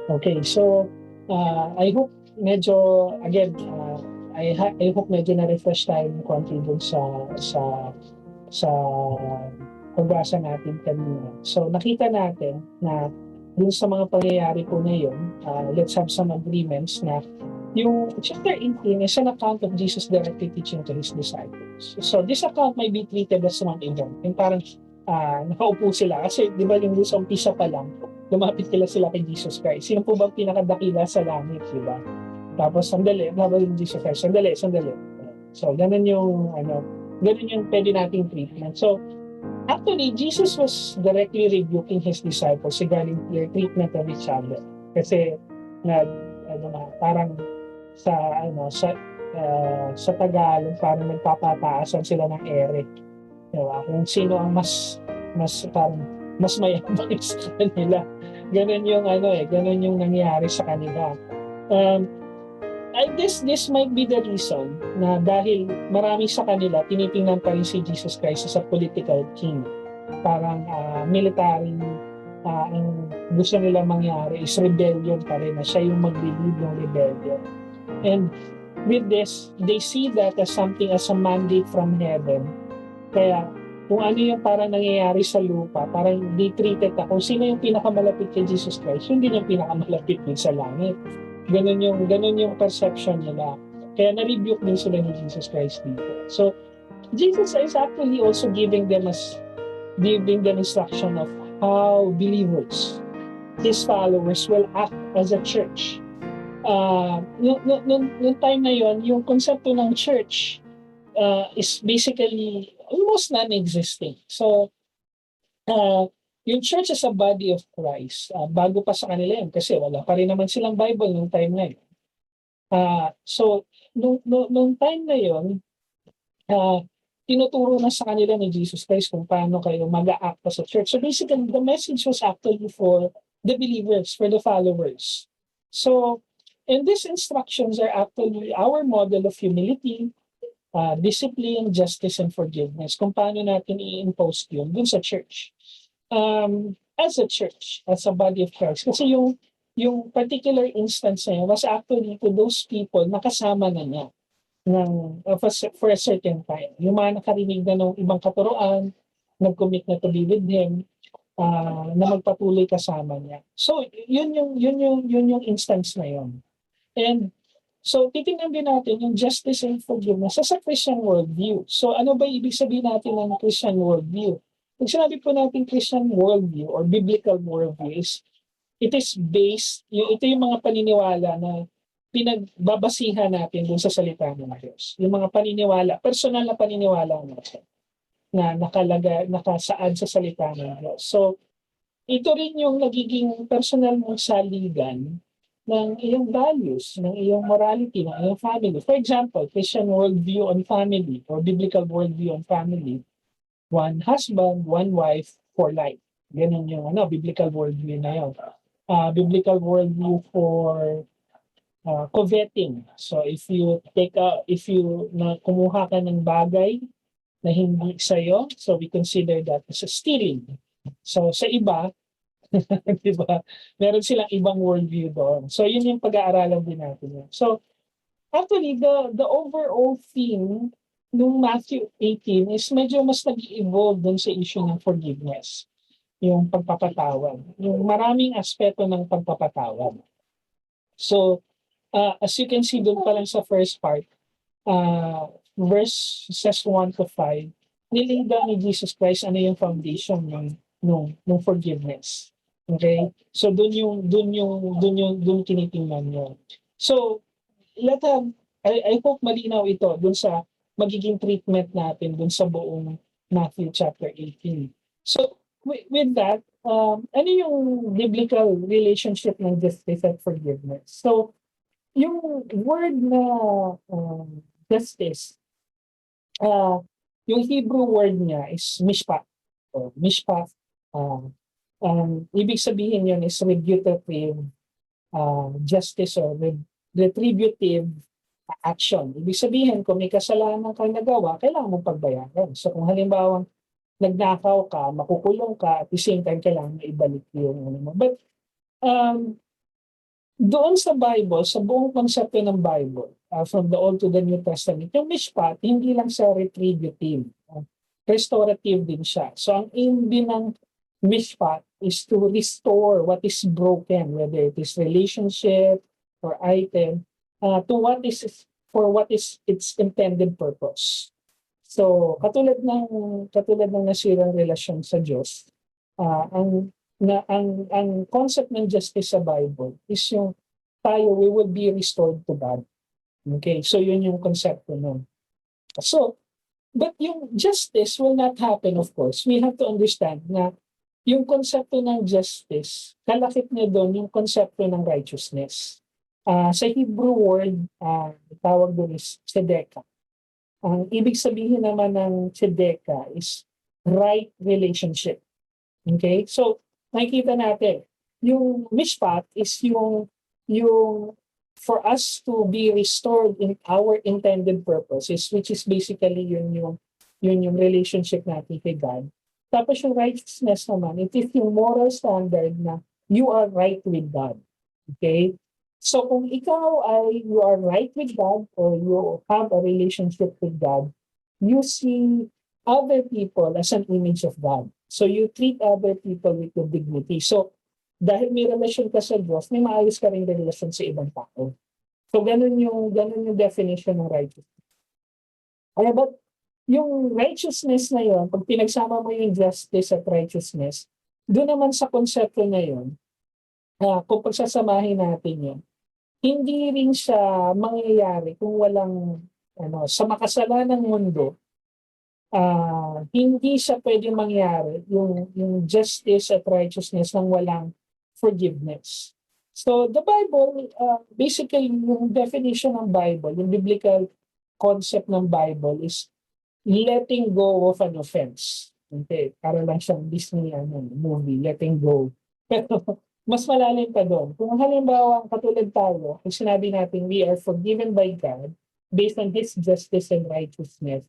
Okay, so I hope medyo, again, I hope medyo na-refresh tayo ng konti dun sa pagbasa natin kanina. So nakita natin na dun sa mga pangyayari po ngayon, let's have some agreements na yung chapter 18 is an account of Jesus directly teaching to his disciples. So this account might be treated as one event. Yung parang nakaupo sila. Kasi di ba yung sa umpisa pa lang, lumapit sila kay Jesus Christ. Sino po bang pinakadakila sa langit, di ba? Tapos sandali, habang yung Jesus Christ, sandali. So ganun yung pwede nating treatment. So actually, Jesus was directly rebuking his disciples regarding their treatment of each other. Kasi nag parang sa sa Tagalog parang nagpapataasan sila ng ere. Diba? Kung sino ang parang mas mayaman sa kanila. Ganun yung ganun yung nangyari sa kanila. Um, I guess this might be the reason na dahil marami sa kanila tinitingnan pa rin si Jesus Christ as a political king. Parang military ang gusto nila mangyari is rebellion pa rin, na siya yung mag-lead ng rebellion. And with this, they see that as something, as a mandate from heaven. Kaya kung ano yung parang nangyayari sa lupa, parang they treated kung sino yung pinakamalapit kay Jesus Christ, yun din yung pinakamalapit din sa langit. Ganun yung perception nila. Kaya na-rebuke din sila ni Jesus Christ dito. So, Jesus is actually also giving them instruction of how believers, his followers, will act as a church. Nung time na yon, yung konsepto ng church is basically almost non-existing. So, yung church is a body of Christ. Bago pa sa kanila yun, kasi wala pa rin naman silang Bible nung time na yun. So, nung time na yun, tinuturo na sa kanila ni Jesus Christ kung paano kayo mag-a-act sa church. So basically, the message was actually for the believers, for the followers. So, and these instructions are actually our model of humility, discipline, justice, and forgiveness. Kung paano natin i-impose yun dun sa church. As a church, as a body of Christ. Kasi yung particular instance na yun was actually to those people na kasama na niya for a certain time. Yung mga nakarinig na ng ibang katuroan, nag-commit na to be with him, na magpatuloy kasama niya. So, yun yung instance na yun. And so, titingnan din natin yung justice and forgiveness sa Christian worldview. So, ano ba ibig sabihin natin ng Christian worldview? Pag sinabi po natin Christian worldview or biblical worldview it is based, ito yung mga paniniwala na pinagbabasihan natin dun sa salita ng Diyos. Yung mga paniniwala, personal na paniniwala natin na nakasaad sa salita ng Diyos. So, ito rin yung nagiging personal mong saligan ng iyong values, ng iyong morality, ng iyong family. For example, Christian worldview on family or biblical worldview on family, one husband, one wife for life. Ganun yung biblical worldview na yun. Biblical worldview for coveting. So if you kumuha ka ng bagay na hindi sa'yo, so we consider that as a stealing. So sa iba, di ba, meron silang ibang worldview doon. So yun yung pag-aaralan din natin. So actually, the overall theme nung Matthew 18 is medyo mas nag-evolve dun sa issue ng forgiveness. Yung pagpapatawad. Yung maraming aspeto ng pagpapatawad. So, as you can see doon pa lang sa first part, verses 1 to 5, nilay down ni Jesus Christ ano yung foundation ng forgiveness. Okay? So doon tinitingnan niyo. So I hope malinaw ito doon sa magiging treatment natin doon sa buong Matthew chapter 18. So with that, ano yung biblical relationship ng justice at forgiveness? So yung word na justice, yung Hebrew word niya is mishpat. So, mishpat, ibig sabihin yun is retributive justice or retributive action. Ibig sabihin, kung may kasalanan kang nagawa, kailangan mong pagbayaran. So kung halimbawa, nagnakaw ka, makukulong ka, at the same time, kailangan na ibalik yung ano mo. But Doon sa Bible, sa buong konsepto ng Bible, from the Old to the New Testament, yung mishpat, hindi lang siya retributive. Restorative din siya. So ang aim din ng mishpat is to restore what is broken, whether it is relationship or item, to what is its intended purpose. So katulad ng nasirang relasyon sa Diyos, ang concept ng justice sa Bible is yung tayo, we will be restored to God. Okay, so yun yung konsepto nun. So, but yung justice will not happen, of course. We have to understand na yung konsepto ng justice, kalakip niya doon yung konsepto ng righteousness. Sa Hebrew word, tawag doon is tzedekah. Ang ibig sabihin naman ng tzedekah is right relationship. Okay? So, nakikita natin, yung mishpat is yung for us to be restored in our intended purposes, which is basically yung relationship natin kay God. Tapos yung righteousness naman, it is yung moral standard na you are right with God. Okay? So kung you are right with God or you have a relationship with God, you see other people as an image of God. So you treat other people with your dignity. So dahil may relasyon ka sa Diyos, may maayos ka rin relasyon sa ibang tao. So ganun yung definition ng righteousness. Kaya but yung righteousness na yun, pag pinagsama mo yung justice at righteousness, doon naman sa konsepto na yun, kung pagsasamahin natin yun, hindi rin siya mangyayari kung walang sa makasalanang mundo, hindi siya pwedeng mangyari yung justice at righteousness nang walang forgiveness. So the Bible, basically yung definition ng Bible, yung biblical concept ng Bible is letting go of an offense. Okay, para lang siyang Disney movie, letting go. Pero mas malalim pa doon. Kung halimbawa, katulad tayo, kung sinabi natin we are forgiven by God based on His justice and righteousness,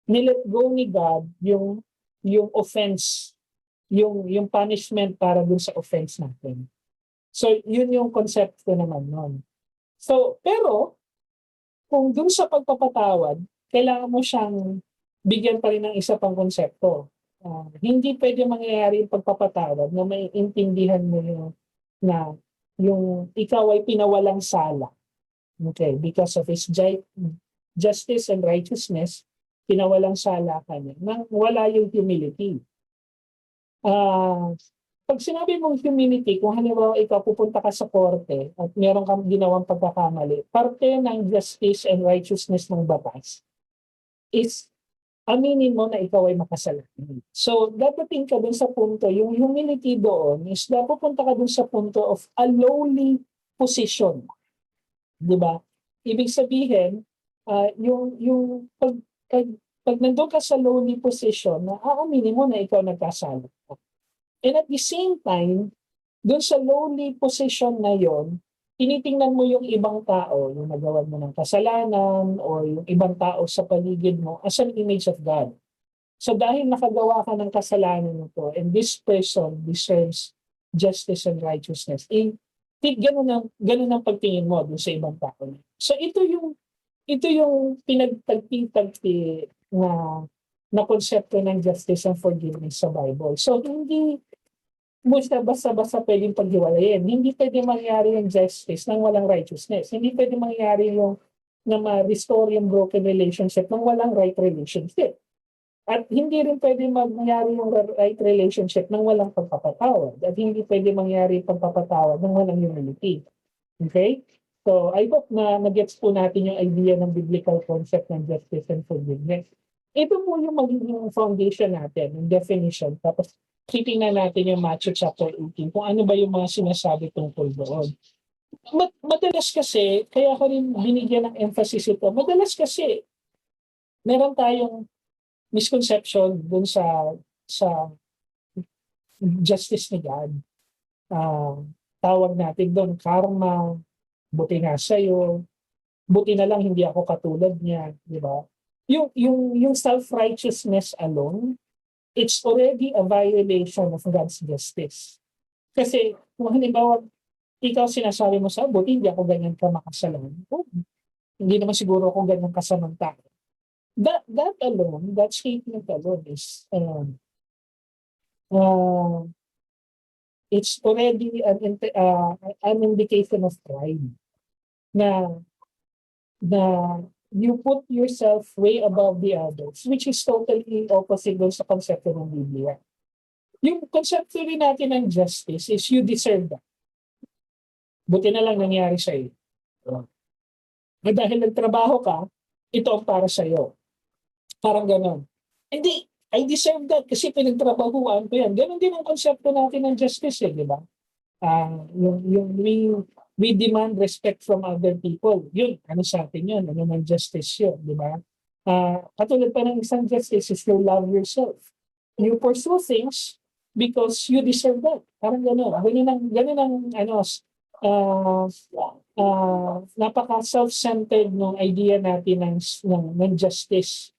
nilet go ni God yung offense, yung punishment para dun sa offense natin. So, yun yung konsepto naman nun. So, pero, kung dun sa pagpapatawad, kailangan mo siyang bigyan pa rin ng isa pang konsepto. Hindi pwede mangyayari yung pagpapatawad na maiintindihan mo yung ikaw ay pinawalang sala. Okay, because of His justice and righteousness, pinawalang sala ka niya nang wala yung humility. Pag sinabi mong humility, kung halimbawa ikaw pupunta ka sa korte at meron kang ginawang pagkakamali, parte ng justice and righteousness ng batas is aminin mo na ikaw ay makasalanan. So, dapating ka dun sa punto, yung humility doon is dapapunta ka dun sa punto of a lowly position. Di ba? Ibig sabihin, pag nandun ka sa lowly position, na aaminin mo na ikaw nagkasala. And at the same time, dun sa lowly position na yon, tinitingnan mo yung ibang tao, yung nagawa mo ng kasalanan or yung ibang tao sa paligid mo as an image of God. So dahil nakagawa ka ng kasalanan nito and this person deserves justice and righteousness, ganun ang pagtingin mo dun sa ibang tao. So ito yung pinagtagpi-tagpi na konsepto ng justice and forgiveness sa Bible. So hindi mo siya basta-basta pwedeng paghiwalayin. Hindi pwede mangyari yung justice nang walang righteousness. Hindi pwede mangyari yung na ma-restore yung broken relationship nang walang right relationship. At hindi rin pwede mangyari yung right relationship nang walang pagpapatawad. At hindi pwede mangyari yung pagpapatawad nang walang humility. Okay? So, I hope na nag-gets po natin yung idea ng biblical concept ng justice and forgiveness. Ito po yung magiging foundation natin, yung definition. Tapos, titingnan natin yung Matthew chapter 18, kung ano ba yung mga sinasabi tungkol doon. Madalas kasi, kaya ko rin binigyan ng emphasis ito, madalas kasi, meron tayong misconception dun sa justice ni God. Tawag natin doon, karma, buti nga sa'yo, buti na lang hindi ako katulad niya, di ba? Yung self-righteousness alone, it's already a violation of God's justice. Kasi kung halimbawa ikaw sinasabi mo sa buti hindi ako ganyan ka makasalan. Oh, hindi naman siguro ako ganyan kasamang tao. That alone, that statement alone is uh, it's already an indication of pride na na you put yourself way above the others, which is totally opposite dun sa konsepto ng Biblia. Yung konsepto rin natin ng justice is you deserve that. Buti na lang nangyari sa iyo. Na dahil nagtrabaho ka, ito ang para sa iyo. Parang ganon. Hindi, I deserve that kasi pinagtrabahuan ko yan. Ganon din ang konsepto natin ng justice, di ba? Yung we demand respect from other people. Yun, ano sa atin yun? Ano man justice yun, di ba? Katulad pa ng isang justice is you love yourself. You pursue things because you deserve that. Parang gano'n. Ganun ang napaka self-centered ng idea natin ng justice.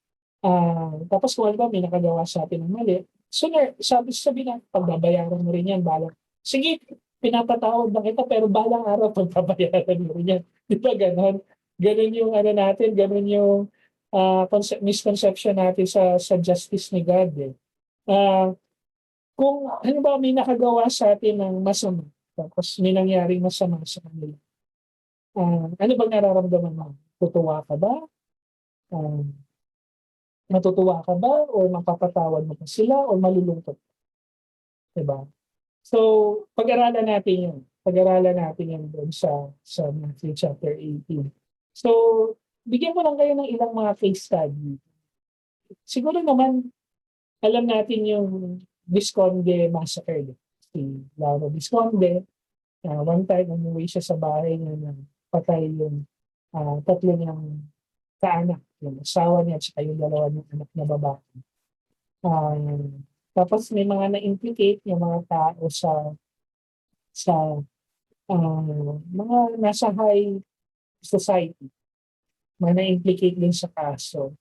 Tapos kung ano ba, may nakagawa sa atin ng mali, sooner, sabi na, pagbabayaran mo rin yan, balang. Sige, pinapatawad na kita, pero balang araw, pagbabayaran mo rin yan. Di ba ganon? Ganon yung ano natin, ganon yung misconception natin sa justice ni God. Eh. Kung ano ba, may nakagawa sa atin ng masama, tapos may nangyaring masama sa kanila, ano bang nararamdaman mo? Tutuwa ka ba? Matutuwa ka ba? Or mapapatawad mo pa sila? Or malulungkot? Diba? So, pag-aralan natin yun. Pag-aralan natin yun doon sa Matthew chapter 18. So, bigyan ko lang kayo ng ilang mga case study. Siguro naman, alam natin yung Visconde massacre. Si Lauro Visconde, one time, umuwi siya sa bahay niya na patay yung tatlo niyang kaanak, yung asawa niya at saka yung dalawa niyang anak na babae. Tapos may mga na-implicate yung mga tao sa mga nasa high society. Mga na-implicate din sa kaso.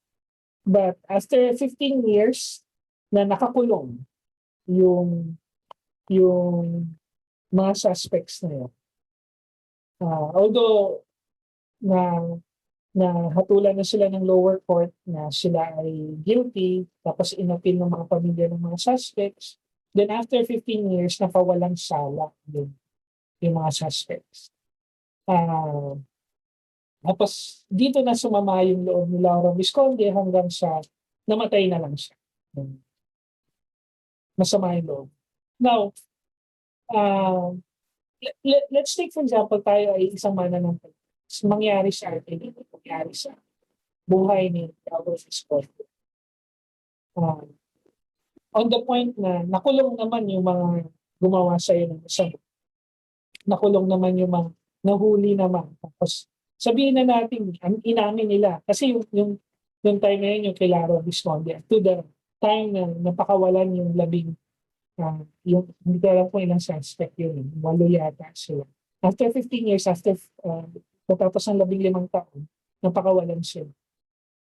But after 15 years na nakakulong yung mga suspects na yun. Although na hatulan na sila ng lower court na sila ay guilty, tapos inapil ng mga pamilya ng mga suspects, then after 15 years, napawalang sala yung mga suspects. Tapos dito na sumama yung loob ni Laura Visconde hanggang sa namatay na lang siya. Masama yung loob. Now, let's take for example, tayo ay isang mananampal. Mangyari sa atin, mangyari sa buhay ni Laura Visconde. On the point na nakulong naman yung mga gumawa sa iyo ng masama. Nakulong naman yung mga nahuli naman. Tapos sabihin na natin, inamin nila. Kasi yung time na yun, yung kay Laura Visconde, to the time na napakawalan yung hindi ko alam kung ilang suspect yun. 8 yata sila. After 15 years, tapos ng 15 taon, napakawalan sila.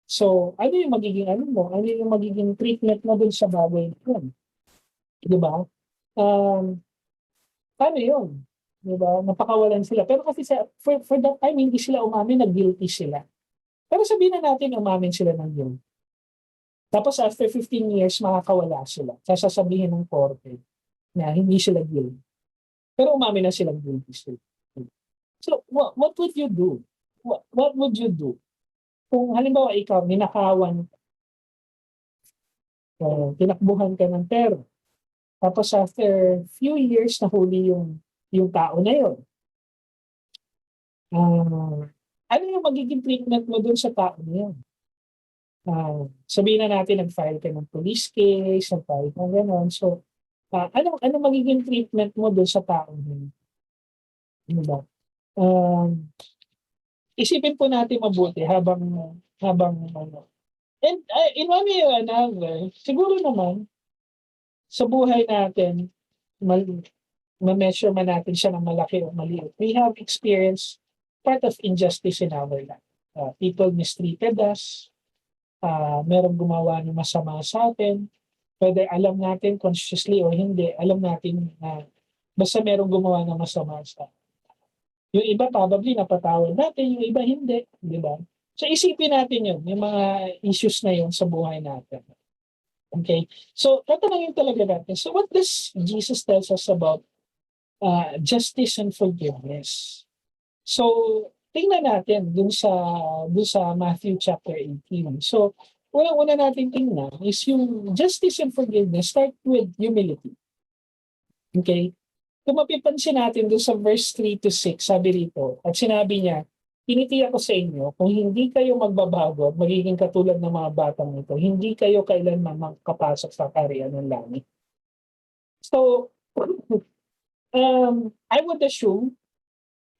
So, ano yung magiging Ano yung magiging treatment mo dun sa bagay yun? Diba? Paano yun? Diba? Napakawalan sila. Pero kasi for that time, hindi sila umamin na guilty sila. Pero sabihin na natin, umamin sila ng guilty. Tapos after 15 years, makakawala sila. Sasabihin ng korte na hindi sila guilty. Pero umamin na silang guilty sila. So, what would you do? What would you do? Kung halimbawa ikaw, ninakawan, tinakbuhan ka ng pera, tapos after few years, nahuli yung tao na yun. Ano yung magiging treatment mo dun sa tao na yun? Sabihin na natin, nag-file ka ng police case, nag-file ka gano'n. So, ano magiging treatment mo dun sa tao na yun? Ano ba? Isipin po natin mabuti habang and in one way or another, siguro naman sa buhay natin, ma-measure man natin siya ng malaki o maliit. We have experienced part of injustice in our life. People mistreated us, merong gumawa ng masama sa atin, whether alam natin consciously o hindi, alam natin na basta merong gumawa ng masama sa atin. Yung iba probably napatawad natin, yung iba hindi, di ba? So isipin natin yun, yung mga issues na yun sa buhay natin. Okay? So tatanungin talaga natin, so what does Jesus tells us about justice and forgiveness? So tingnan natin dun sa Matthew chapter 18. So unang-una natin tingnan is yung justice and forgiveness start with humility. Okay? Kung mapipansin natin doon sa verse 3 to 6, sabi rito, at sinabi niya, tinitiyak ko sa inyo, kung hindi kayo magbabago at magiging katulad ng mga batang ito, hindi kayo kailanman makapasok sa kaharian ng langit. So, I would assume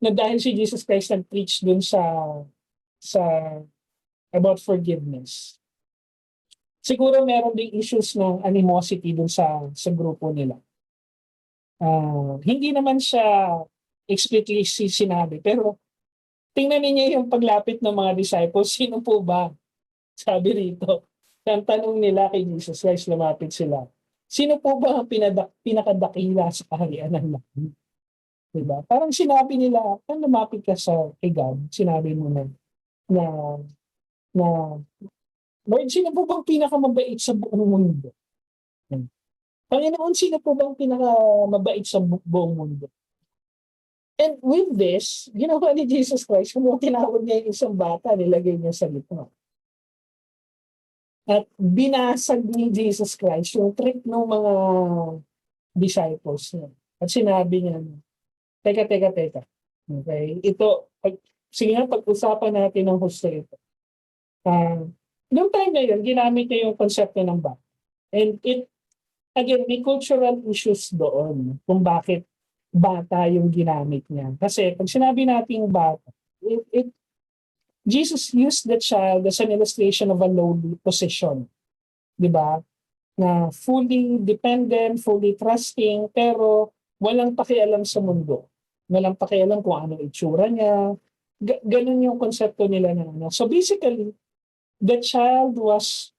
na dahil si Jesus Christ nag-preach dun sa about forgiveness, siguro meron ding issues ng animosity dun sa grupo nila. Hindi naman siya explicitly sinabi, pero tingnan ninyo yung paglapit ng mga disciples, sino po ba? Sabi rito, ang tanong nila kay Jesus Christ, lumapit sila. Sino po ba ang pinakadakila sa kaharian ng langit? Diba? Parang sinabi nila, kung lumapit ka kay God, sinabi mo na, na Lord, sino po bang pinakamabait sa buong mundo? Panginoon, sino po bang pinakamabait sa buong mundo? And with this, ginawa ni Jesus Christ, kung tinawag niya yung isang bata, nilagay niya sa gitna. At binasag ni Jesus Christ yung trick ng mga disciples niya. At sinabi niya, teka. Okay? Sige nga, pag-usapan natin ng husto ito. Noong time na yun, ginamit niya yung konsepto ng bata. And again, may cultural issues doon kung bakit bata yung ginamit niya. Kasi pag sinabi natin bata, Jesus used the child as an illustration of a lowly position. Di ba? Na fully dependent, fully trusting, pero walang pakialam sa mundo. Walang pakialam kung ano itsura niya. Ganun yung konsepto nila na ano. So basically, the child was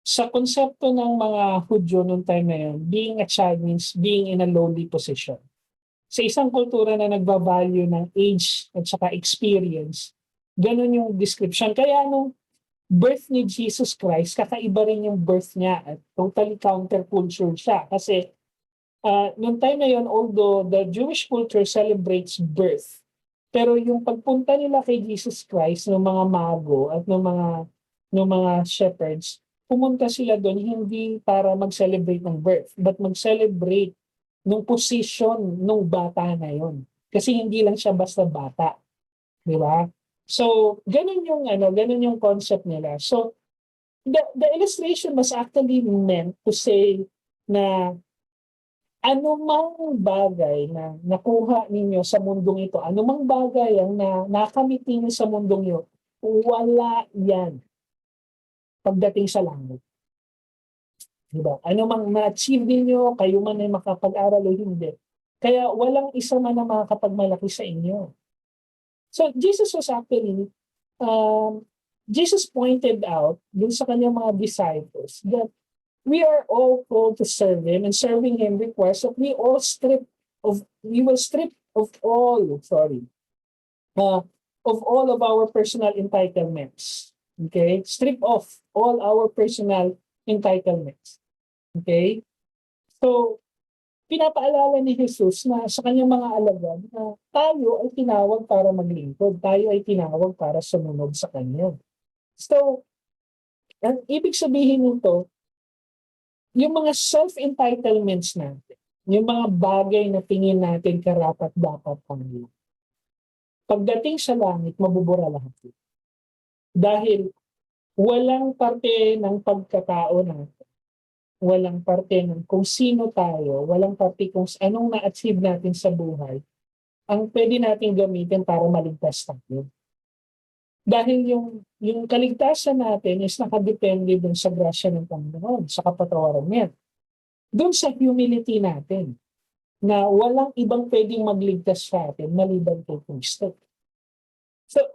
sa konsepto ng mga Hudyo noong time na yun, being a child means being in a lowly position. Sa isang kultura na nagbavalue ng age at saka experience, ganun yung description. Kaya nung birth ni Jesus Christ, kakaiba rin yung birth niya at totally counterculture siya. Kasi noong time na yun, although the Jewish culture celebrates birth, pero yung pagpunta nila kay Jesus Christ ng mga mago at ng mga shepherds, pumunta sila doon hindi para mag-celebrate ng birth, but mag-celebrate ng position ng bata na yon. Kasi hindi lang siya basta bata. Di ba? So, ganun yung concept nila. So, the illustration was actually meant to say na anumang bagay na nakuha ninyo sa mundong ito, anumang bagay ang nakamit ninyo sa mundong ito, wala yan pagdating sa langit. Diba? Ano mang na-achieve ninyo, kayo man ay makapag-aral o hindi. Kaya walang isa man na makakapagmalaki sa inyo. So Jesus was actually, Jesus pointed out dun sa kanyang mga disciples that we are all called to serve Him, and serving Him requires that we will strip of all of our personal entitlements. Okay? Strip off all our personal entitlements. Okay? So, pinapaalala ni Jesus na sa kanyang mga alagad na tayo ay tinawag para maglingkod. Tayo ay tinawag para sumunod sa Kanya. So, ang ibig sabihin nito, yung mga self-entitlements natin, yung mga bagay na tingin natin karapat-dapat tayo, pagdating sa langit, mabubura lahat. Dahil walang parte ng pagkatao natin, walang parte ng kung sino tayo, walang parte kung anong na-achieve natin sa buhay, ang pwede natin gamitin para maligtas tayo. Dahil yung kaligtasan natin is nakadepende dun sa grasya ng Panginoon, sa kapatawaran niya. Dun sa humility natin, na walang ibang pwedeng magligtas sa atin maliban kay Kristo.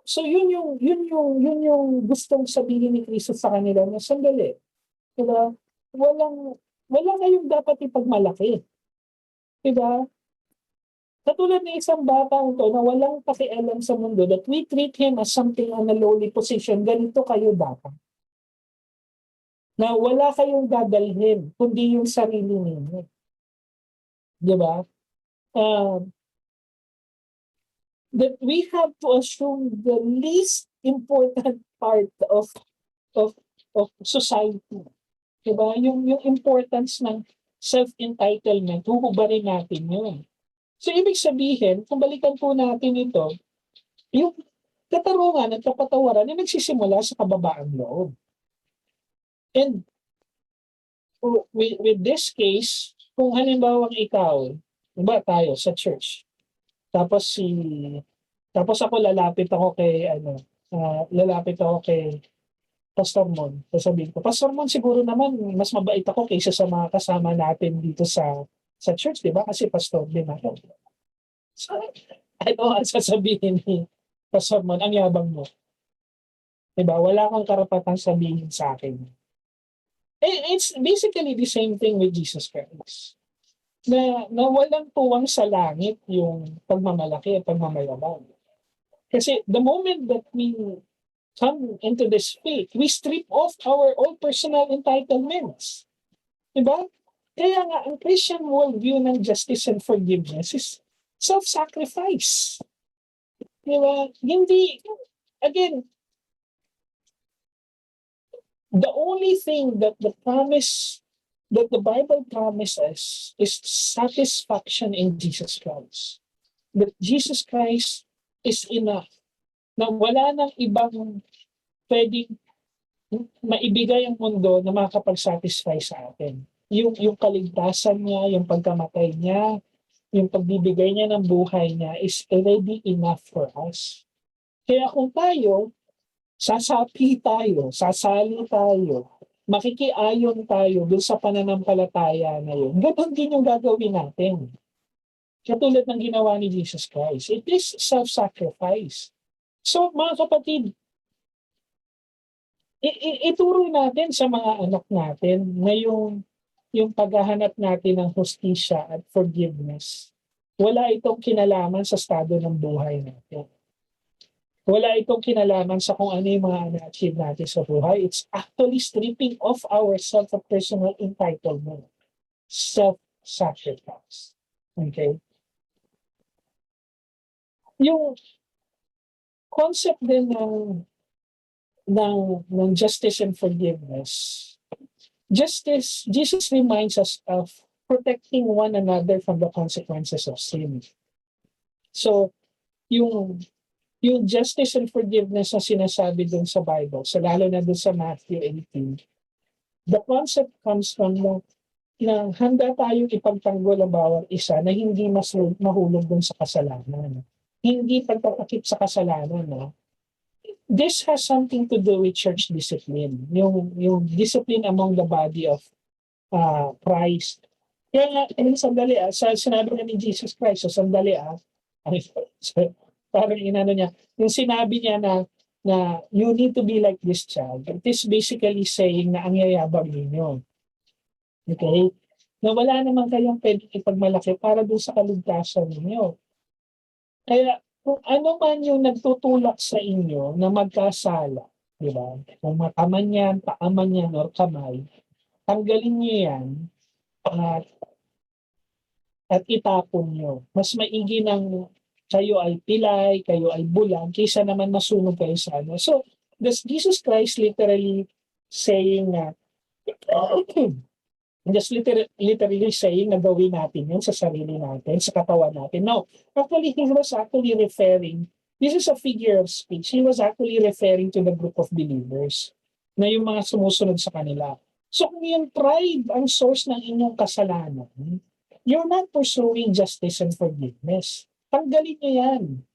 So yun yung gustong sabihin ni Kristo sa kanila na sandali. Diba? Wala kayong dapat ipagmalaki. Diba? Katulad ng isang batang to na walang pakialam sa mundo, that we treat him as something on a lowly position, ganito kayo dapat. Na wala kayong dadalhin, kundi yung sarili ninyo. Di ba? Uh, that we have to assume the least important part of of society. Diba? Yung importance ng self-entitlement, huhubarin natin yun. So, ibig sabihin, kung balikan po natin ito, yung katarungan at kapatawaran ay nagsisimula sa kababaang loob. And with this case, kung halimbawa ikaw, diba tayo sa church, tapos tapos ako lalapit ako kay Pastor Mon. Sasabihin ko, Pastor Mon, siguro naman mas mabait ako kaysa sa mga kasama natin dito sa church, di ba? Kasi pastor din ako. So, ano ang sasabihin ni Pastor Mon? Ang yabang mo. Di ba? Wala kang karapatang sabihin sa akin. It's basically the same thing with Jesus Christ. Na walang tuwang sa langit yung pagmamalaki at pagmamayabang. Kasi the moment that we come into this faith, we strip off our own personal entitlements. Diba? Kaya nga, ang Christian worldview ng justice and forgiveness is self-sacrifice. Diba? Hindi, again, the only thing that the Bible promises is satisfaction in Jesus Christ. That Jesus Christ is enough. Na wala nang ibang pwedeng maibigay ang mundo na makakapag-satisfy sa atin. Yung kaligtasan niya, yung pagkamatay niya, yung pagbibigay niya ng buhay niya is already enough for us. Kaya kung tayo, sasapi tayo, sasali tayo, makikiayon tayo dun sa pananampalataya na yun, ganoon din yung gagawin natin. Katulad ng ginawa ni Jesus Christ. It is self-sacrifice. So mga kapatid, ituro natin sa mga anak natin na yung paghahanap natin ng hustisya at forgiveness. Wala itong kinalaman sa estado ng buhay natin. Wala itong kinalaman sa kung ano yung mga na-achieve natin sa buhay. It's actually stripping off ourselves of personal entitlement. Self-sacrifice. Okay? Yung concept din ng justice and forgiveness. Jesus reminds us of protecting one another from the consequences of sin. So, yung justice and forgiveness na sinasabi dun sa Bible, so lalo na dun sa Matthew 18, the concept comes from na handa tayong ipagtanggol ang bawat isa na hindi mas mahulog dun sa kasalanan. Hindi pagpapakip sa kasalanan. No? This has something to do with church discipline. Yung discipline among the body of Christ. Kaya nga, sandali sa sinabi nga ni Jesus Christ, sandali parang inano niya, yung sinabi niya na you need to be like this child, it is basically saying na ang yayabang ninyo. Okay? Na wala naman kayong pwedeng ipagmalaki para doon sa kaligtasan ninyo. Kaya kung ano man yung nagtutulak sa inyo na magkasala, di ba? Kung mata man yan, paa man yan, or kamay, tanggalin niyo yan at itapon niyo. Mas maigi ng kayo ay pilay, kayo ay bulan, kaysa naman masunog kayo sa ano. So, does Jesus Christ literally saying na just literally saying na gawin natin yun sa sarili natin, sa katawan natin. No, actually, he was actually referring, this is a figure of speech, he was actually referring to the group of believers na yung mga sumusunod sa kanila. So kung yung pride ang source ng inyong kasalanan, you're not pursuing justice and forgiveness. Tanggalin nyo yan.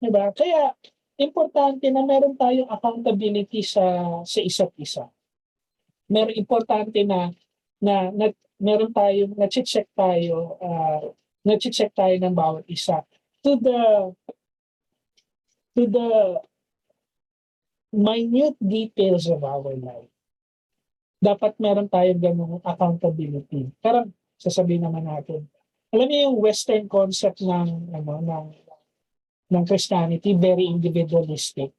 Diba? Kaya, importante na meron tayong accountability sa isa't isa. Meron importante na meron tayong na-check tayo ng bawat isa to the minute details of our life. Dapat meron tayong ganung accountability. Parang sasabihin naman natin, alam niyo yung Western concept ng Christianity, very individualistic.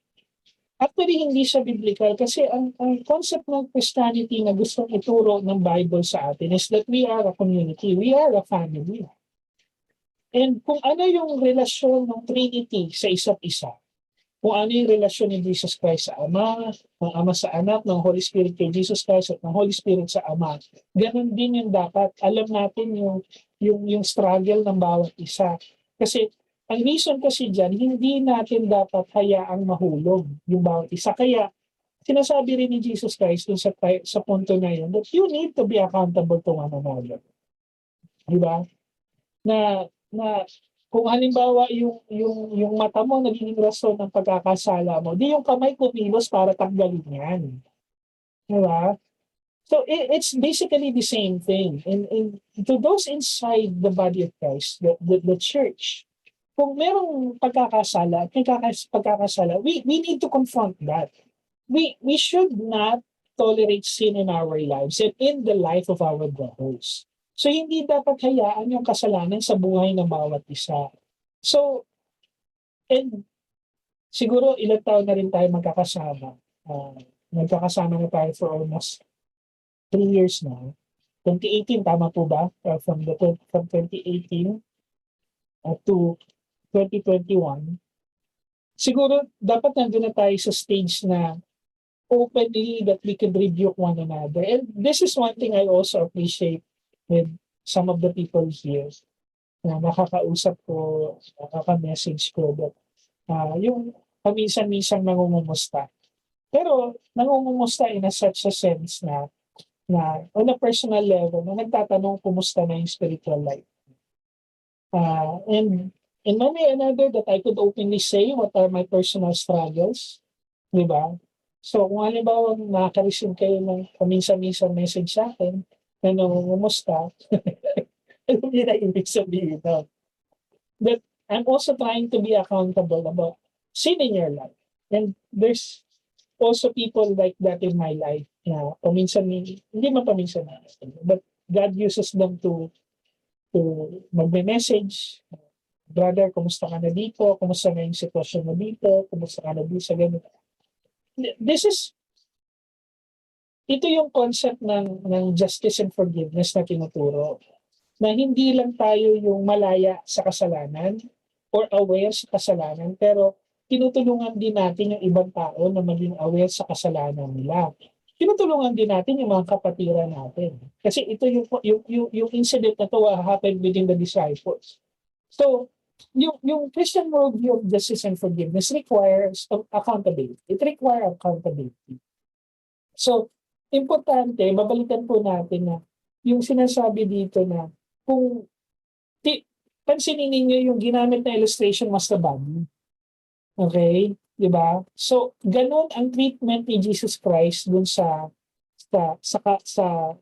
Actually, hindi siya biblical kasi ang concept ng Christianity na gustong ituro ng Bible sa atin is that we are a community, we are a family. And kung ano yung relasyon ng Trinity sa isa't isa, kung ano yung relasyon ni Jesus Christ sa Ama, ng Ama sa Anak, ng Holy Spirit kay Jesus Christ at ng Holy Spirit sa Ama, ganun din yung dapat. Alam natin yung struggle ng bawat isa. Kasi ang reason kasi dyan, hindi natin dapat hayaang mahulog yung bawat isa. Kaya sinasabi rin ni Jesus Christ dun sa punto na yun that you need to be accountable to one another. Di ba? Na kung halimbawa yung mata mo naging rason ng pagkakasala mo, di yung kamay kumilos para tanggalin yan. Di ba? So it's basically the same thing. And to those inside the body of Christ, the church, kung merong pagkakasala at pagkakasala, we need to confront that. We should not tolerate sin in our lives and in the life of our brothers. So hindi dapat hayaan yung kasalanan sa buhay ng bawat isa. So, and siguro ilang taon na rin tayo magkakasama. Magkakasama na tayo for almost 3 years na. 2018, tama po ba? From 2018 to 2021. Siguro dapat nandun na tayo sa stage na openly that we can rebuke one another. And this is one thing I also appreciate with some of the people here na nakakausap ko, nakaka-message ko that yung paminsan-minsan nangungumusta. Pero nangungumusta in a such a sense na on a personal level, na nagtatanong kumusta na yung spiritual life. And in one way or another that I could openly say what are my personal struggles. Di ba? So kung halimbawa nakaka-receive kayo ng paminsan-minsan message sa akin na nangungumusta, alam niyo na ibig sabihin no? That I'm also trying to be accountable about sin in your life. And there's also people like that in my life na paminsan, hindi man paminsan na, but God uses them to magme-message. Brother, kumusta ka na dito? Kumusta na yung sitwasyon mo dito? Kumusta ka na dito sa ganito? Ito yung concept ng justice and forgiveness na tinuturo. Na hindi lang tayo yung malaya sa kasalanan or aware sa kasalanan, pero tinutulungan din natin yung ibang tao na maging aware sa kasalanan nila. Tinutulungan din natin yung mga kapatiran natin. Kasi ito yung incident na to happened within the disciples. So, yung Christian worldview of justice and forgiveness requires accountability. It requires accountability. So, importante, babalikan po natin na yung sinasabi dito na kung pansinin ninyo yung ginamit na illustration was the body. Okay? Di ba? So, ganun ang treatment ni Jesus Christ dun sa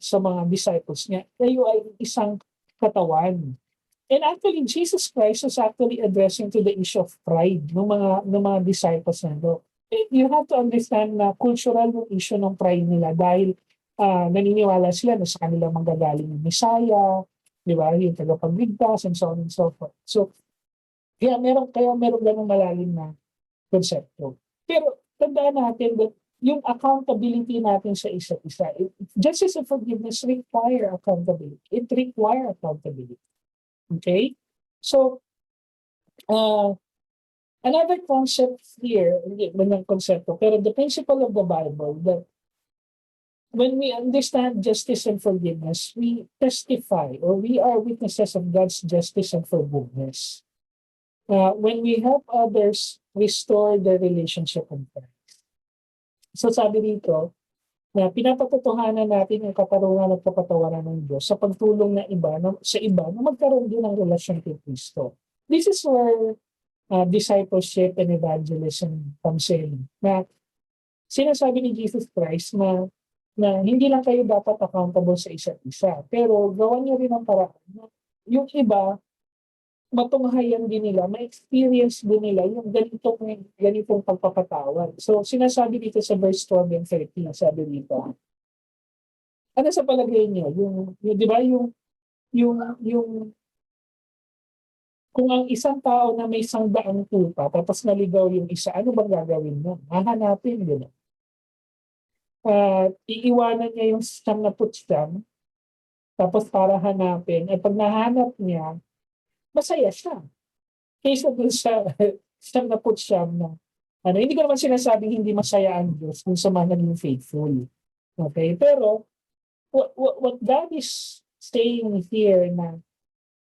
mga disciples niya. Kayo ay isang katawan. And actually, Jesus Christ is actually addressing to the issue of pride ng mga disciples nito. You have to understand na cultural yung issue ng pride nila dahil naniniwala sila na sa kanila manggagaling yung Messiah, di ba? Yung tagapagligtas and so on and so forth. So, kaya meron ganung malalim na konsepto. Pero tandaan natin that yung accountability natin sa isa't isa, justice and forgiveness require accountability. It require accountability. Okay? So, another concept here, hindi ng konsepto, pero the principle of the Bible that when we understand justice and forgiveness, we testify or we are witnesses of God's justice and forgiveness. When we help others restore their relationship with Christ. So sabi dito, na pinapatutuhanan natin yung katarungan at kapatawaran ng Diyos sa pagtulong sa iba na magkaroon din ng relasyon kay Kristo. This is where discipleship and evangelism comes in. Na sinasabi ni Jesus Christ na hindi lang kayo dapat accountable sa isa't isa, pero gawan niyo rin ang paraan na yung iba, matunghayan din nila, ma-experience din nila yung ganitong pagpapatawad. So, sinasabi dito sa verse 12 and 13, sabi dito, ano sa palagay niyo? Yung di ba, yung Kung ang isang tao na may 100 tupa tapos naligaw yung isa, ano bang gagawin mo? Hahanapin, gano'n. At iiwanan niya yung 99 tapos para hanapin at 'pag nahanap niya, masaya siya. Kaysa dun sa 99 na ano, hindi ko naman sinasabing hindi masaya ang Diyos kung sa mga naging faithful, okey? Pero what God is saying here na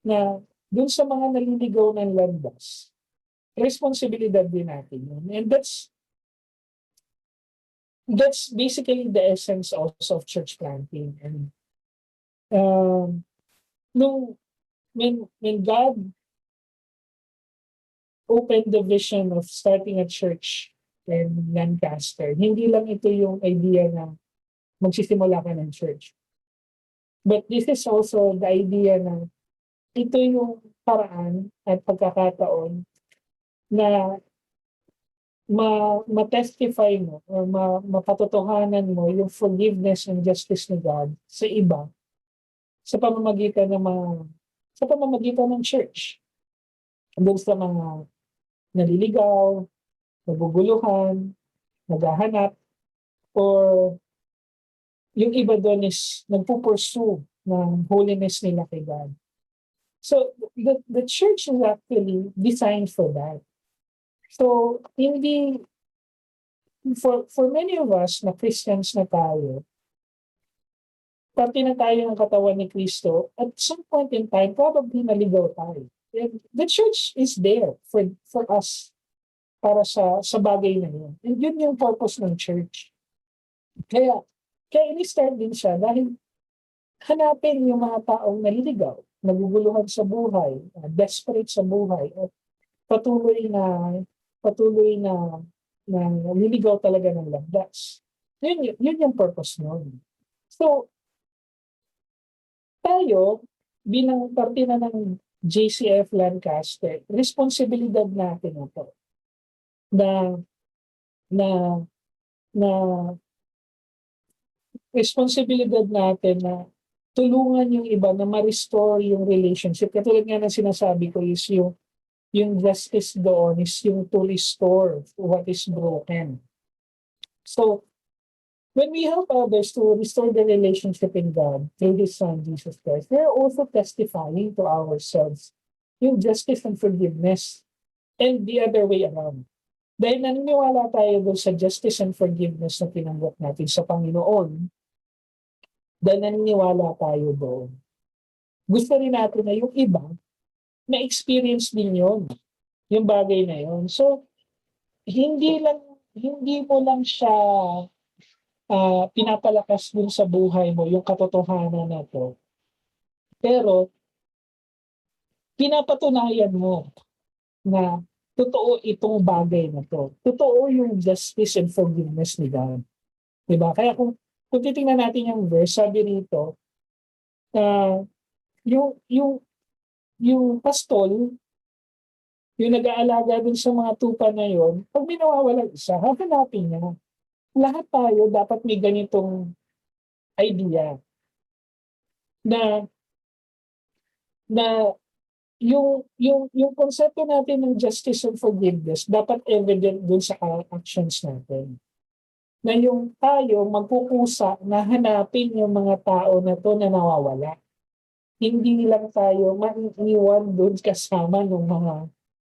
na dun sa mga naliligaw ng landas, responsibilidad din natin yun. And that's basically the essence also of church planting. And um, nung when God opened the vision of starting a church in Lancaster, hindi lang ito yung idea na magsisimula ka ng church. But this is also the idea na ito yung paraan at pagkakataon na ma-testify mo or mapatotohanan mo yung forgiveness and justice ni God sa iba sa pamamagitan ng sa pamamagitan ng church. Doon sa mga naliligaw, naguguluhan, naghahanap, or yung iba doon is nagpupursue ng holiness nila kay God. So the church is actually designed for that. So hindi for many of us na Christians na tayo, parte na tayo ng katawan ni Kristo, at some point in time, probably naligaw tayo. And the church is there for us para sa bagay na yun. And yun yung purpose ng church. Kaya, kaya ini-start din siya dahil hanapin yung mga taong naliligaw, naguguluhan sa buhay, desperate sa buhay, at patuloy na patuloy na naliligaw talaga ng landas. Yun yung purpose nun. So, tayo, bilang parte na ng JCF Lancaster, responsibilidad natin ito na na na responsibilidad natin na tulungan yung iba na ma-restore yung relationship. Katulad nga ng sinasabi ko is yung justice doon is yung to restore what is broken. So, when we help others to restore the relationship in God through His Son, Jesus Christ, we're also testifying to ourselves yung justice and forgiveness and the other way around. Dahil naniniwala tayo doon sa justice and forgiveness na tinanggap natin sa Panginoon, dahil naniniwala tayo doon, gusto rin natin na yung iba na-experience din yun, yung bagay na yun. So, hindi mo lang siya pinapalakas dun sa buhay mo, yung katotohanan na to. Pero, pinapatunayan mo na totoo itong bagay na to. Totoo yung justice and forgiveness ni God. Diba? Kaya kung titingnan natin yung verse, sabi rito, yung pastol, yung nag-aalaga dun sa mga tupa na yon, pag may nawawalang isa, hahanapin niya. Lahat tayo dapat may ganitong idea na na yung konsepto natin ng justice and forgiveness dapat evident dun sa actions natin. Na yung tayo magkukusa na hanapin yung mga tao na to na nawawala. Hindi lang tayo maiiwan dun kasama ng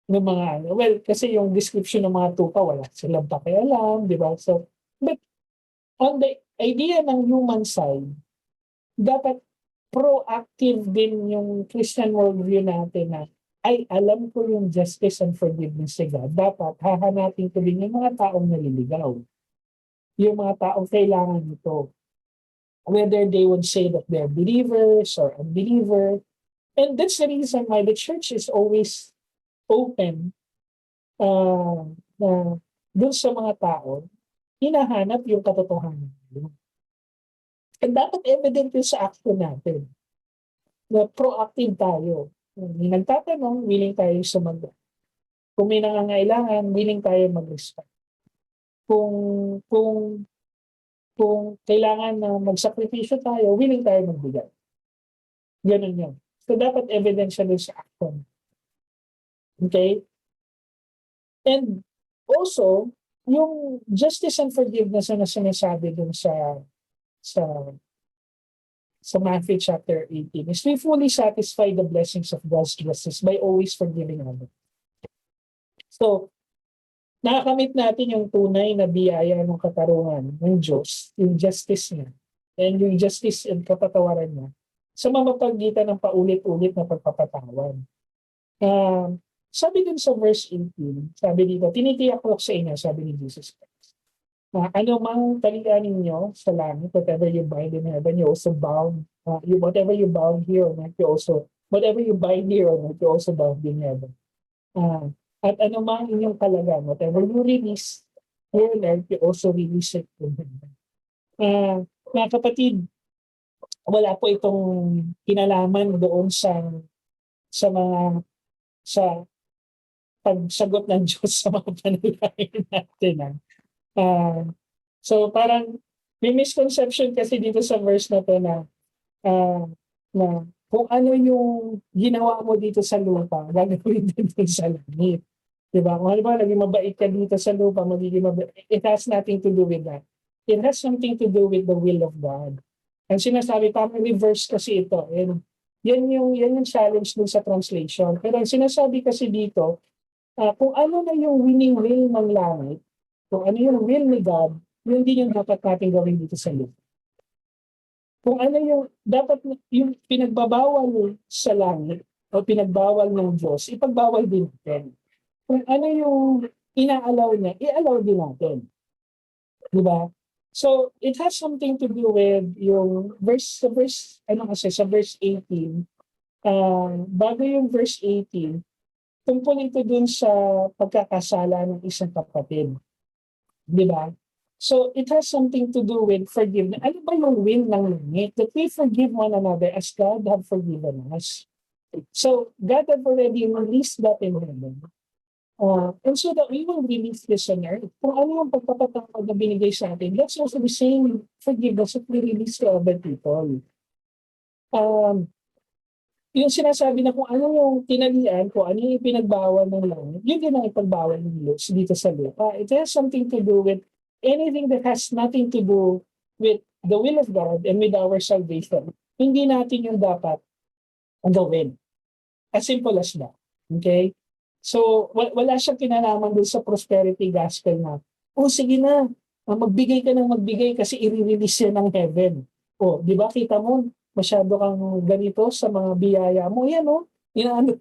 mga ano. Well, kasi yung description ng mga tupa, wala silang pakialam, di ba? So, but on the idea ng human side, dapat proactive din yung Christian worldview natin na ay alam ko yung justice and forgiveness ni God. Dapat hahanapin ko din yung mga taong naliligaw. Yung mga taong kailangan nito. Whether they would say that they're believers or unbeliever. And that's the reason why the church is always open na dun sa mga tao, hinahanap yung katotohanan. And dapat evident yun sa action natin. Na proactive tayo. Kung may nagtatanong, willing tayo sumagot. Kung may nangangailangan, willing tayo mag-respond. Kung kailangan na magsakripisyo tayo, willing tayo magbigay. Ganun yun. So dapat evidence siya sa action. Okay? And also, yung justice and forgiveness na sinasabi dun sa sa Matthew chapter 18 is we fully satisfy the blessings of God's justice by always forgiving others. So, nakakamit natin yung tunay na biyaya ng katarungan ng Diyos, yung justice niya, and yung justice and kapatawaran niya sa mamamagitan ng paulit-ulit na pagpapatawad. Sabi dun sa verse 18, sabi dito, tinitiyak ko sa inyo, sabi ni Jesus Christ, ano mang talian ninyo sa langit, whatever you bind in heaven, you also bound, whatever you bound here on earth, whatever you bind here on earth, you also bound in heaven. Uh, at ano mang inyong kalagan, whatever you release here on earth, you also release it in heaven. Mga kapatid, wala po itong kinalaman doon sa mga sa pagsagot ng Diyos sa mga panalangin natin. So parang may misconception kasi dito sa verse na to uh, na kung ano yung ginawa mo dito sa lupa, gagawin din dito sa langit. Diba? Kung halimbawa, naging mabait ka dito sa lupa, magiging mabait. It has nothing to do with that. It has something to do with the will of God. Ang sinasabi, parang reverse kasi ito. And yan yung challenge dun sa translation. Pero ang sinasabi kasi dito, kung ano na yung winning will ng langit, kung ano yung will ni God, yun din yung dapat natin gawin dito sa lupa. Kung ano yung dapat yung pinagbabawal sa langit o pinagbawal ng Diyos, ipagbawal din natin. Kung ano yung ina-allow niya, i-allow din natin. Di ba? So, it has something to do with yung sa verse 18, bago yung verse 18, tungkol ito dun sa pagkakasala ng isang kapatid. Di ba? So, it has something to do with forgiveness. Ano ba yung will ng langit? That we forgive one another as God have forgiven us. So, God have already released that in heaven. And so that we will release this on earth. Kung ano yung pagpapatawad na binigay sa atin, that's also the same forgiveness that we release to other people. Yung sinasabi na kung ano yung tinalian, kung ano yung pinagbawal ng langit, yun din ang ipagbawal ng Diyos dito sa lupa. It has something to do with anything that has nothing to do with the will of God and with our salvation. Hindi natin yung dapat gawin. As simple as that. Okay? So, wala siyang kinalaman dun sa prosperity gospel na, sige na, magbigay ka ng magbigay kasi i-release yan ng heaven. Di ba, kita mo, masyado kang ganito sa mga biyaya mo. Yan, inaano,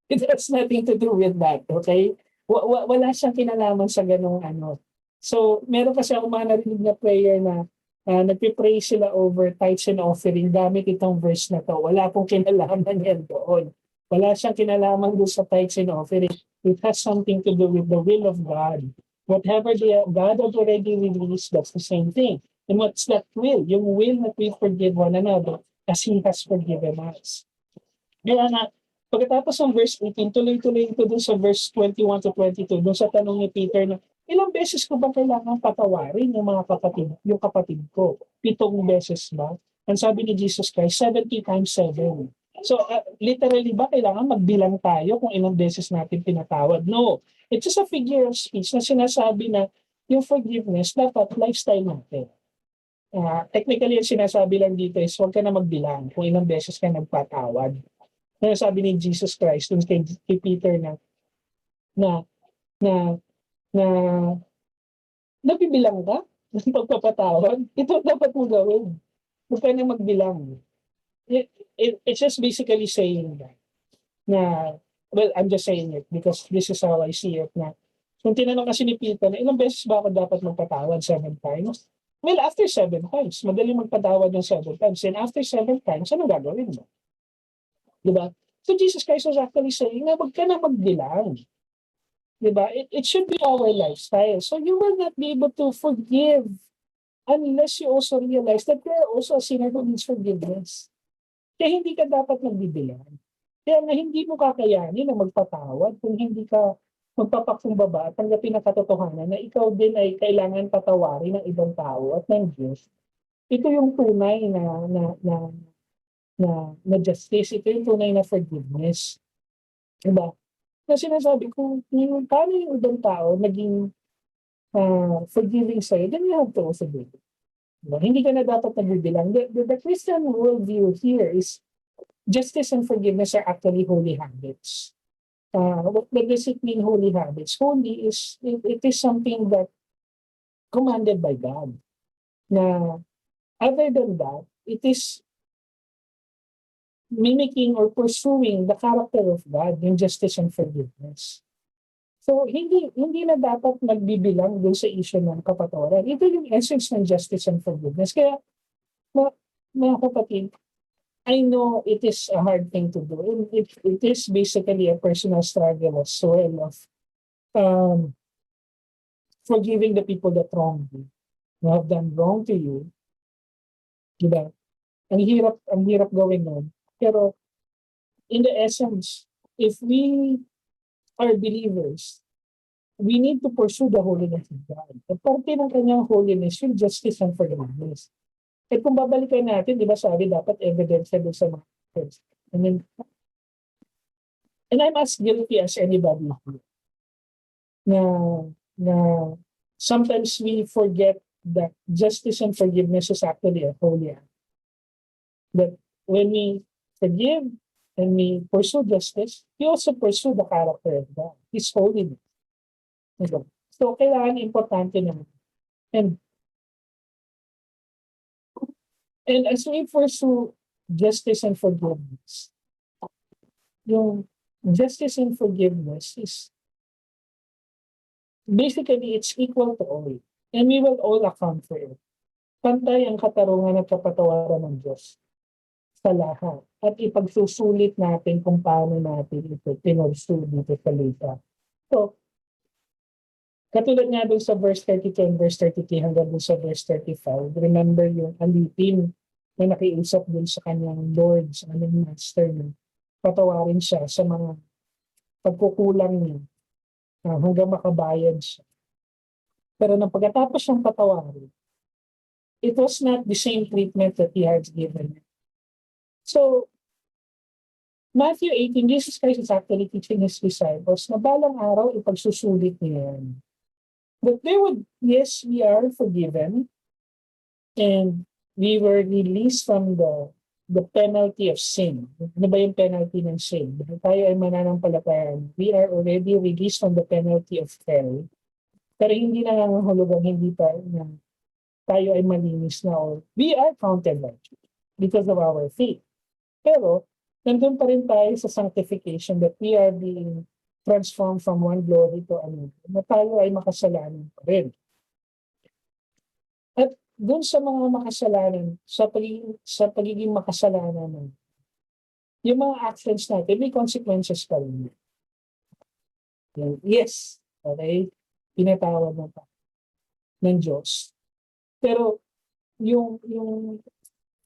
it has nothing to do with that, okay? Wala siyang kinalaman sa ganong ano. So, meron kasi ako mga narinig na prayer na nagpipray sila over tithes and offering gamit itong verse na to. Wala pong kinalaman yan doon. Wala siyang kinalaman doon sa tithes and offering. It has something to do with the will of God. Whatever God has already released, that's the same thing. And what's that will? Yung will that we forgive one another as He has forgiven us. Kaya nga, pagkatapos ng verse 18, tuloy-tuloy ito dun sa verse 21 to 22, dun sa tanong ni Peter na, ilang beses ko ba kailangan patawarin yung kapatid ko? 7 beses ba? Ang sabi ni Jesus Christ, 70 times 7. So, literally ba kailangan magbilang tayo kung ilang beses natin pinatawad? No. It's just a figure of speech na sinasabi na yung forgiveness dapat lifestyle natin. Technically, yung sinasabi lang dito is huwag ka na magbilang kung ilang beses ka nagpatawad. Kaya sabi ni Jesus Christ dun kay Peter na na na nabibilang ka ng pagpapatawad. Ito dapat mo gawin. Huwag ka na magbilang. It's just basically saying that na, well, I'm just saying it because this is how I see it na kung tinanong kasi ni Peter na ilang beses ba ako dapat magpatawad? 7 times? Well, after 7 times, madali magpatawad ng 7 times. And after 7 times, ano gagawin mo? Diba? So Jesus Christ was actually saying na wag ka na magbilang. Diba? It should be our lifestyle. So you will not be able to forgive unless you also realize that you are also a sinner who needs forgiveness. Kaya hindi ka dapat magbibilang. Kaya nga hindi mo kakayanin na magpatawad kung hindi ka magpapakumbaba at tanggapin ang katotohanan na ikaw din ay kailangan patawarin ng ibang tao at ng Diyos. Ito yung tunay na justice. Ito yung tunay na forgiveness. Diba? na sinasabi ko, yung paano yung ibang tao naging forgiving sa'yo, then you have to also do it. Diba? Hindi ka na dapat nagbibilang. The Christian worldview here is justice and forgiveness are actually holy habits. What does it mean, holy habits? Holy is, it is something that commanded by God. Na other than that, it is mimicking or pursuing the character of God, yung justice and forgiveness. So, hindi na dapat nagbibilang dun sa issue ng kapatawaran. Ito yung essence ng justice and forgiveness. Kaya, mga kapatid, I know it is a hard thing to do. And it is basically a personal struggle as well of um, forgiving the people that wronged you, who have done wrong to you. Diba? Ang hirap gawin nun. Pero, in the essence, if we are believers, we need to pursue the holiness of God. At parte ng kanyang holiness, yung justice and forgiveness. At kung babalikan natin, di ba sabi, dapat evidence doon sa mga friends. And I'm as guilty as anybody here. Na sometimes we forget that justice and forgiveness is actually a holy act. But when we forgive and we pursue justice, we also pursue the character of God, His holiness. So, kailangan importante naman. And as we pursue justice and forgiveness, yung justice and forgiveness is basically it's equal to all. And we will all account for it. Pantay ang katarungan at kapatawaran ng Diyos sa lahat. At ipagsusulit natin kung paano natin ito pinursu dito sa lupa. So, katulad nga dun sa verse 32 and verse 33 hanggang dun sa verse 35, remember yung alipin na nakiusap dun sa kanyang Lord, sa kanyang Master na patawarin siya sa mga pagkukulang niya hanggang makabayad siya. Pero nang pagkatapos siyang patawarin, it was not the same treatment that he had given. So, Matthew 18, Jesus Christ is actually teaching his disciples na balang araw ipagsusulit niya yan. But they would, yes, we are forgiven and we were released from the penalty of sin. Ano ba yung penalty ng sin? Dahil tayo ay mananampalataya, we are already released from the penalty of hell. Pero hindi na nangangahulugang hindi tayo ay malinis na or we are counted righteous because of our faith. Pero, nandun pa rin tayo sa sanctification that we are being transformed from one glory to another, na tayo ay makasalanan pa rin. At dun sa mga makasalanan, sa pagiging makasalanan, yung mga actions natin, may consequences pa rin. Yes, okay, pinatawad na pa ng Diyos. Pero, yung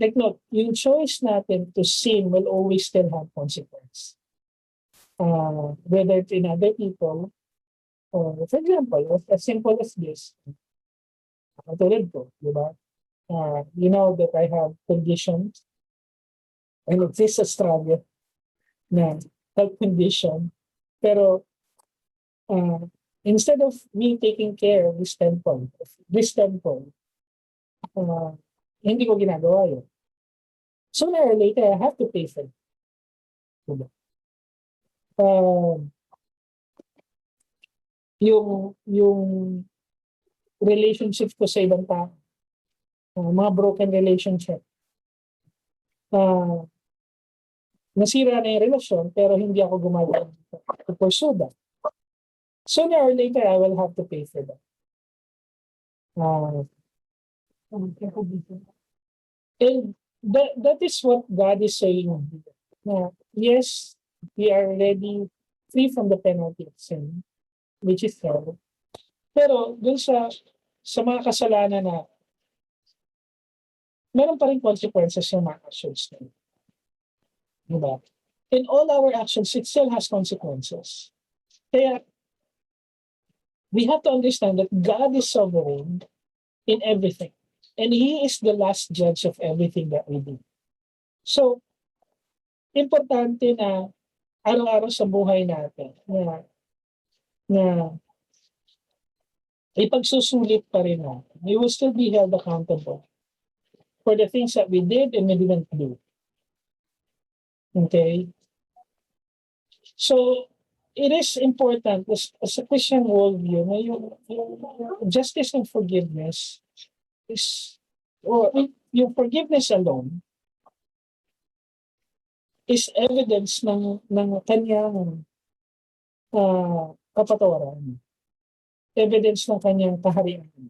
like note, yung choice natin to sin will always still have consequence. Whether it's in other people, or for example, as simple as this, katulad ko, di ba? You know that I have conditions and it is a struggle na health condition. Pero instead of me taking care of this temple, hindi ko ginagawa yun. Sooner or later, I have to pay for it. Diba? Yung relationship ko sa ibang tao, mga broken relationship, nasira na yung relasyon, pero hindi ako gumagawa to pursue that. Sooner or later, I will have to pay for that. And that is what God is saying. Yes, we are already free from the penalty of sin, which is hell. Pero dun sa mga kasalanan na meron pa rin consequences yung mga actions na. Diba? In all our actions, it still has consequences. Kaya, we have to understand that God is sovereign in everything. And He is the last judge of everything that we do. So, importante na araw-araw sa buhay natin na ipagsusulit pa rin natin. We will still be held accountable for the things that we did and we didn't do. Okay? So, it is important as a Christian worldview na yung justice and forgiveness is, or yung forgiveness alone is evidence ng kanyang kapatawaran. Evidence ng kanyang kaharian.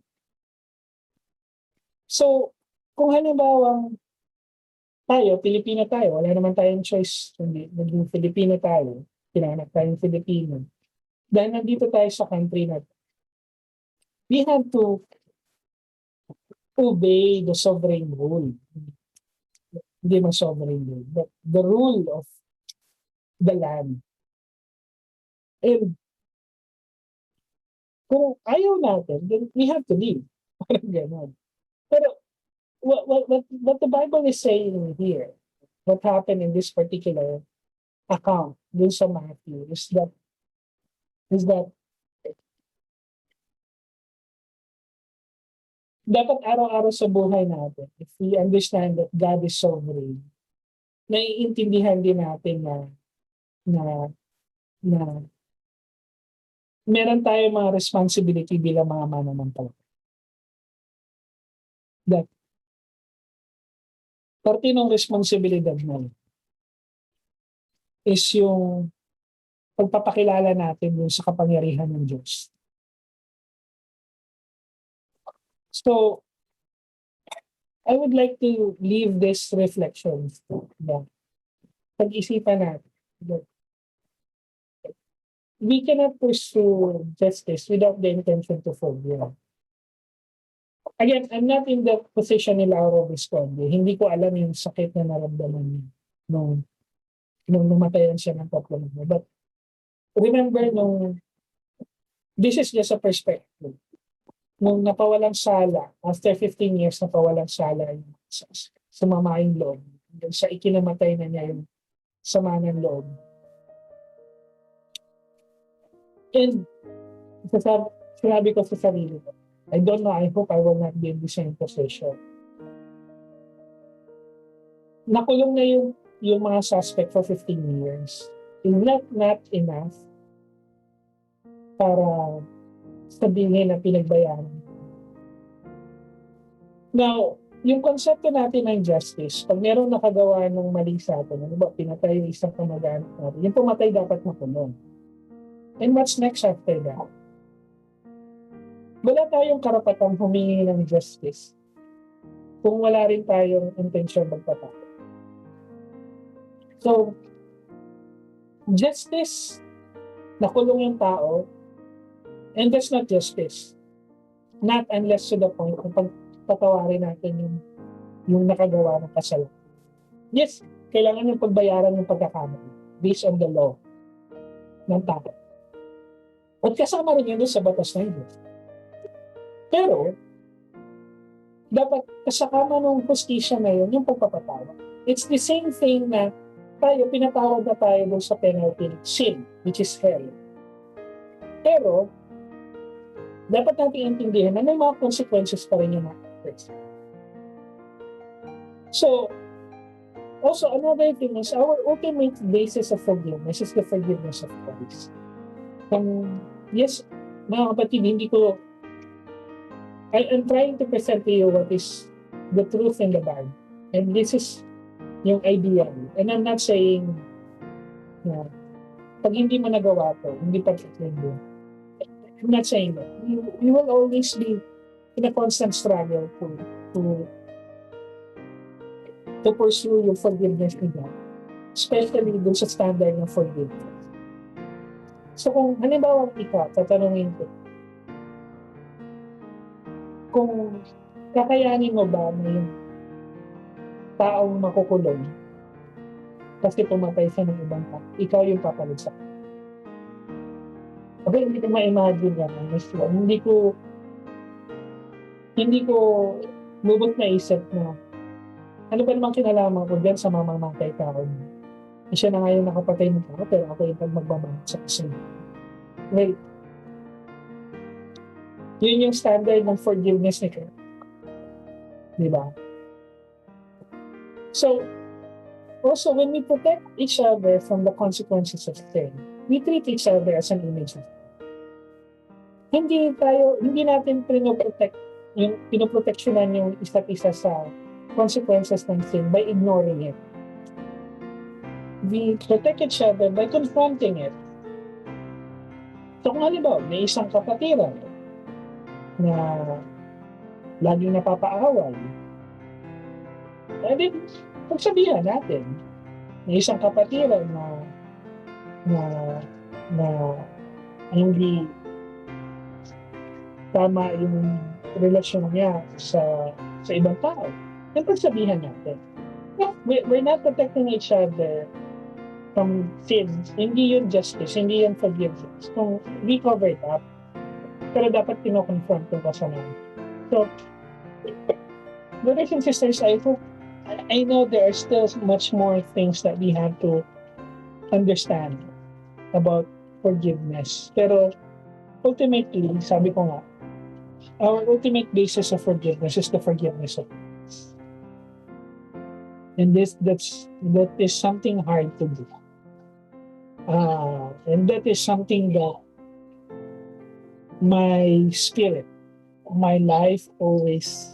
So, kung halimbawa tayo, Pilipino tayo, wala naman tayong choice, hindi naging Pilipino tayo, pinanganak tayong Pilipino. Dahil nandito tayo sa country na we have to obey the sovereign rule. Hindi man sovereign rule, but the rule of the land. And kung ayaw natin, then we have to leave. Parang gano'n. Pero what the Bible is saying here, what happened in this particular account dun sa Matthew is that dapat araw-araw sa buhay natin, if we understand that God is sovereign, naiintindihan din natin na na meron tayong mga responsibility bilang mga mananampalataya. That parte ng responsibilidad mo is yung pagpapakilala natin dun sa kapangyarihan ng Diyos. So, I would like to leave this reflection. Pag-isipan natin. We cannot pursue justice without the intention to forgive. Again, I'm not in the position ni Lauro Visconde. Hindi ko alam yung sakit na naramdaman niya nung namatayan siya ng tatlong mo. But remember, this is just a perspective. Nung napawalang sala, after 15 years napawalang sala yung sumamaing loob. Sa ikinamatay na niya yung sama ng loob. And sinabi ko sa sarili ko, I don't know, I hope I will not be in the same position. Nakulong na yung mga suspect for 15 years. Is that not enough para sabihin na pinagbayaran? Now, yung konsepto natin ng justice, pag merong nakagawa ng mali sa atin, ano ba, pinatay yung isang kamag-anak natin, yung pumatay dapat makulong. And what's next after that? Wala tayong karapatang humingi ng justice kung wala rin tayong intensyon magpatawad. So, justice, nakulong yung tao, and that's not justice. Not unless to the point kung pagpatawarin natin yung nakagawa ng kasalanan. Yes, kailangan yung pagbayaran ng pagkakamali based on the law ng tao. At kasama rin yun sa batas na yun. Pero, dapat kasama ng hustisya na yun, yung pagpapatawad. It's the same thing na tayo, pinatawad na tayo dun sa penalty sin, which is hell. Pero, dapat natin intindihan na may mga consequences pa rin yung mga. So, also another thing is our ultimate basis of forgiveness is the forgiveness of Christ. Yes, mga kapatid, I'm trying to present to you what is the truth and the bad. And this is yung ideal. And I'm not saying na pag hindi mo nagawa to, hindi pa ito. I'm not saying that. You will always be in a constant struggle to pursue your forgiveness with God. Especially dun sa standard ng forgiveness. So kung halimbawa ikaw, tatanungin ko, kung kakayanin mo ba na yung taong makukulong kasi pumatay siya ng ibang tao, ikaw yung papalit sa kanya. Okay, hindi ko ma-imagine yan. Hindi ko lubot na isip na ano ba namang kinalaman ko dyan sa mamamatay tao siya na nga yung nakapatay ng tao, pero ako yung magmamahal sa kasunod. Well, yun yung standard ng forgiveness ni Christ. Di ba? So, also, when we protect each other from the consequences of sin, we treat each other as an image of God. Hindi natin pinoproteksyonan yung isa't isa sa consequences ng sin by ignoring it. We protect each other by confronting it. So kung halimbawa, may isang kapatiran na laging napapaaway, then pagsabihan natin, may isang kapatiran na hindi tama yung relasyon niya sa ibang tao, then pagsabihan natin. We're not protecting each other from sin. Hindi yun justice, hindi yun forgiveness. Kung we cover it up, pero dapat kino-confront yung kasalanan. So, brothers and sisters, I know there are still much more things that we have to understand about forgiveness. Pero ultimately, sabi ko nga, our ultimate basis of forgiveness is the forgiveness of God. And that is something hard to do. And that is something that my spirit, my life always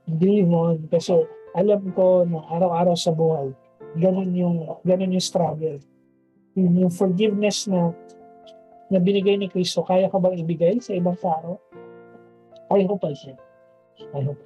believe on. Kasi alam ko na araw-araw sa buhay, ganun yung struggle. Yung forgiveness na binigay ni Kristo, kaya ka bang ibigay sa ibang tao? I hope I can. I hope.